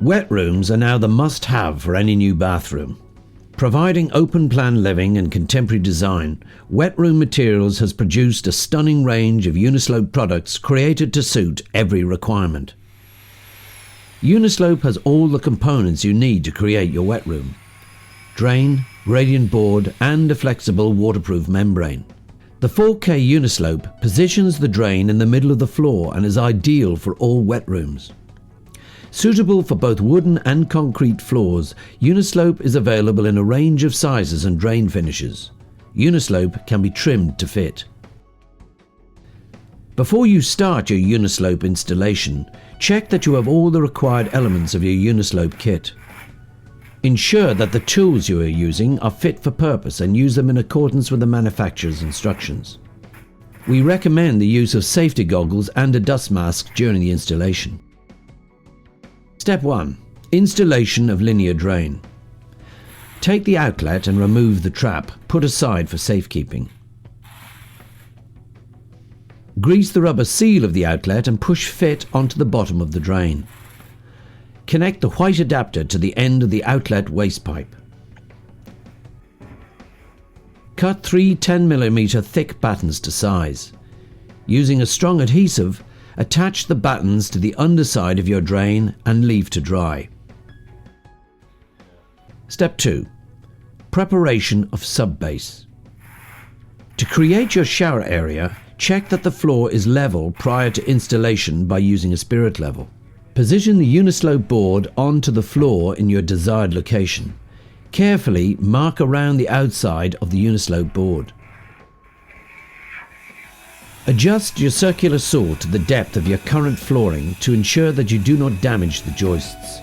Wet rooms are now the must-have for any new bathroom. Providing open-plan living and contemporary design, Wet Room Materials has produced a stunning range of UniSlope products created to suit every requirement. UniSlope has all the components you need to create your wet room: drain, gradient board and a flexible waterproof membrane. The 4K UniSlope positions the drain in the middle of the floor and is ideal for all wet rooms. Suitable for both wooden and concrete floors, UniSlope is available in a range of sizes and drain finishes. UniSlope can be trimmed to fit. Before you start your UniSlope installation, check that you have all the required elements of your UniSlope kit. Ensure that the tools you are using are fit for purpose and use them in accordance with the manufacturer's instructions. We recommend the use of safety goggles and a dust mask during the installation. Step 1. Installation of linear drain. Take the outlet and remove the trap, put aside for safekeeping. Grease the rubber seal of the outlet and push fit onto the bottom of the drain. Connect the white adapter to the end of the outlet waste pipe. Cut 3 10mm thick battens to size. Using a strong adhesive, attach the battens to the underside of your drain and leave to dry. Step 2. Preparation of subbase. To create your shower area, check that the floor is level prior to installation by using a spirit level. Position the UniSlope board onto the floor in your desired location. Carefully mark around the outside of the UniSlope board. Adjust your circular saw to the depth of your current flooring to ensure that you do not damage the joists.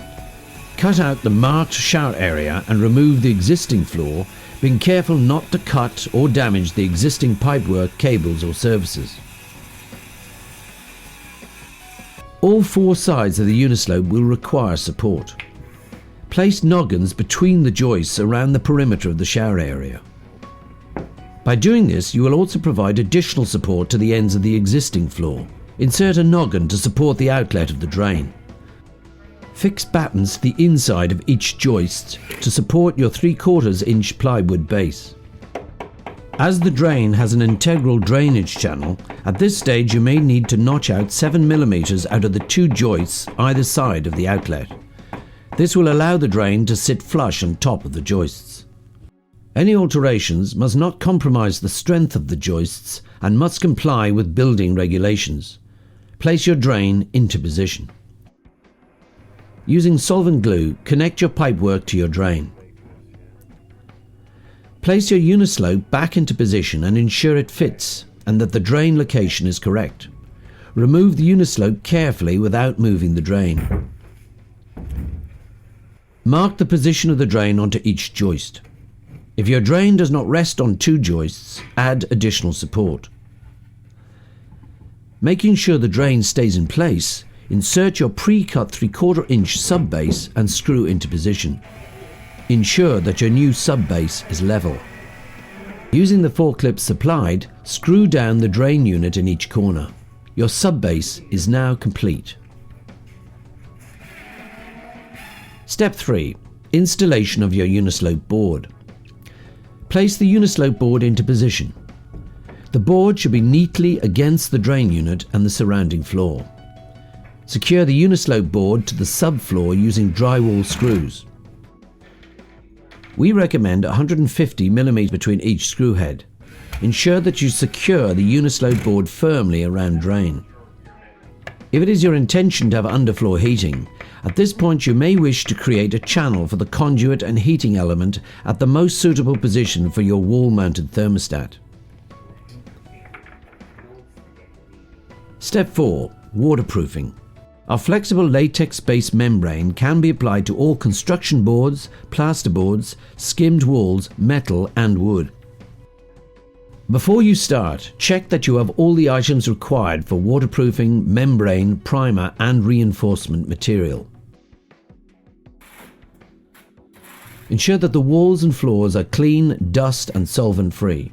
Cut out the marked shower area and remove the existing floor, being careful not to cut or damage the existing pipework, cables or surfaces. All 4 sides of the UniSlope will require support. Place noggins between the joists around the perimeter of the shower area. By doing this, you will also provide additional support to the ends of the existing floor. Insert a noggin to support the outlet of the drain. Fix battens to the inside of each joist to support your 3/4 inch plywood base. As the drain has an integral drainage channel, at this stage you may need to notch out 7mm out of the 2 joists either side of the outlet. This will allow the drain to sit flush on top of the joists. Any alterations must not compromise the strength of the joists and must comply with building regulations. Place your drain into position. Using solvent glue, connect your pipework to your drain. Place your UniSlope back into position and ensure it fits and that the drain location is correct. Remove the UniSlope carefully without moving the drain. Mark the position of the drain onto each joist. If your drain does not rest on 2 joists, add additional support. Making sure the drain stays in place, insert your pre-cut 3/4 inch subbase and screw into position. Ensure that your new subbase is level. Using the 4 clips supplied, screw down the drain unit in each corner. Your subbase is now complete. Step 3. Installation of your UniSlope board. Place the UniSlope board into position. The board should be neatly against the drain unit and the surrounding floor. Secure the UniSlope board to the subfloor using drywall screws. We recommend 150mm between each screw head. Ensure that you secure the UniSlope board firmly around drain. If it is your intention to have underfloor heating, at this point you may wish to create a channel for the conduit and heating element at the most suitable position for your wall-mounted thermostat. Step 4. Waterproofing. Our flexible latex-based membrane can be applied to all construction boards, plasterboards, skimmed walls, metal and wood. Before you start, check that you have all the items required for waterproofing, membrane, primer and reinforcement material. Ensure that the walls and floors are clean, dust and solvent free.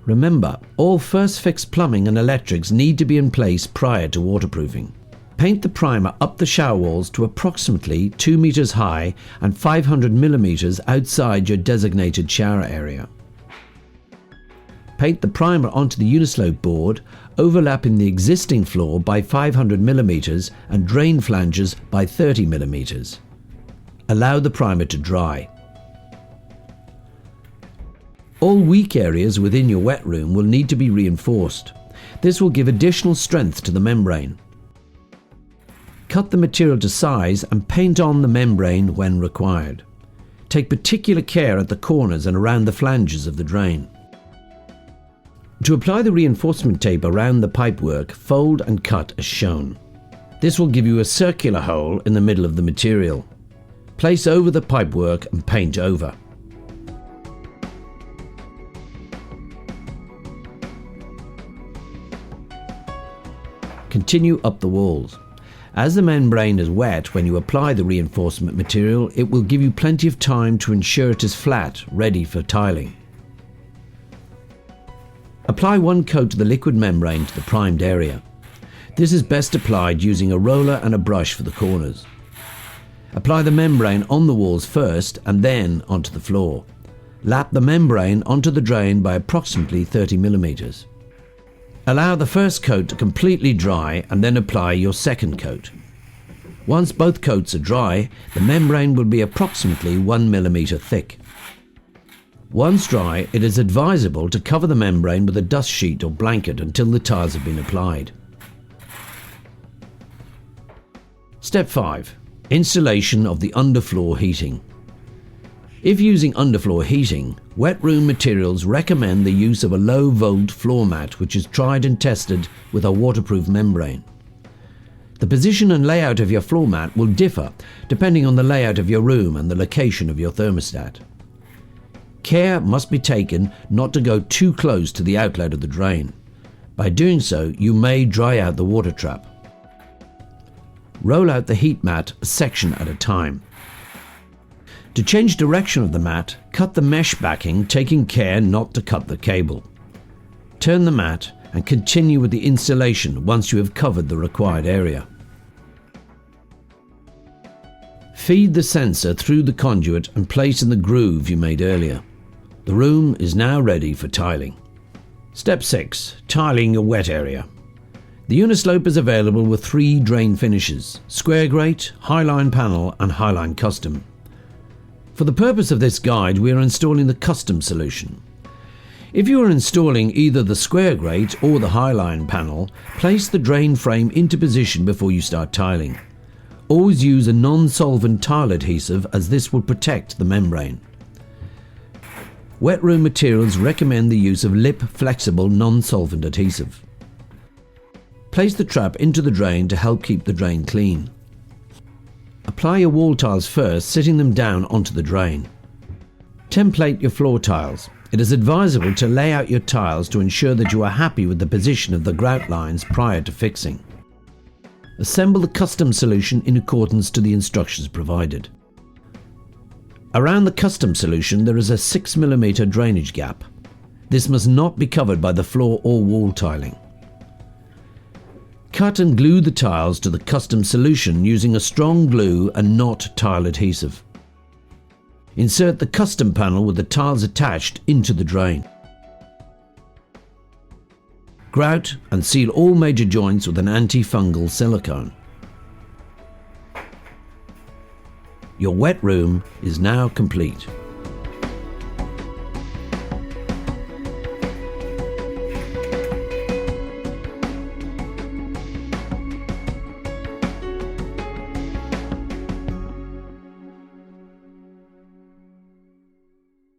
Remember, all first fix plumbing and electrics need to be in place prior to waterproofing. Paint the primer up the shower walls to approximately 2 meters high and 500 millimeters outside your designated shower area. Paint the primer onto the UniSlope board, overlapping the existing floor by 500 millimeters and drain flanges by 30 millimeters. Allow the primer to dry. All weak areas within your wet room will need to be reinforced. This will give additional strength to the membrane. Cut the material to size and paint on the membrane when required. Take particular care at the corners and around the flanges of the drain. To apply the reinforcement tape around the pipework, fold and cut as shown. This will give you a circular hole in the middle of the material. Place over the pipework and paint over. Continue up the walls. As the membrane is wet when you apply the reinforcement material, it will give you plenty of time to ensure it is flat, ready for tiling. Apply one coat of the liquid membrane to the primed area. This is best applied using a roller and a brush for the corners. Apply the membrane on the walls first and then onto the floor. Lap the membrane onto the drain by approximately 30 millimeters. Allow the first coat to completely dry and then apply your second coat. Once both coats are dry, the membrane will be approximately 1 millimeter thick. Once dry, it is advisable to cover the membrane with a dust sheet or blanket until the tiles have been applied. Step 5. Installation of the underfloor heating. If using underfloor heating, wet room materials recommend the use of a low-volt floor mat which is tried and tested with a waterproof membrane. The position and layout of your floor mat will differ depending on the layout of your room and the location of your thermostat. Care must be taken not to go too close to the outlet of the drain. By doing so, you may dry out the water trap. Roll out the heat mat a section at a time. To change direction of the mat, cut the mesh backing, taking care not to cut the cable. Turn the mat and continue with the installation once you have covered the required area. Feed the sensor through the conduit and place in the groove you made earlier. The room is now ready for tiling. Step 6. Tiling your wet area. The UniSlope is available with 3 drain finishes: square grate, highline panel and highline custom. For the purpose of this guide, we are installing the custom solution. If you are installing either the square grate or the highline panel, place the drain frame into position before you start tiling. Always use a non-solvent tile adhesive as this will protect the membrane. Wet room materials recommend the use of lip flexible non-solvent adhesive. Place the trap into the drain to help keep the drain clean. Apply your wall tiles first, sitting them down onto the drain. Template your floor tiles. It is advisable to lay out your tiles to ensure that you are happy with the position of the grout lines prior to fixing. Assemble the custom solution in accordance to the instructions provided. Around the custom solution there is a 6 mm drainage gap. This must not be covered by the floor or wall tiling. Cut and glue the tiles to the custom solution using a strong glue and not tile adhesive. Insert the custom panel with the tiles attached into the drain. Grout and seal all major joints with an anti-fungal silicone. Your wet room is now complete.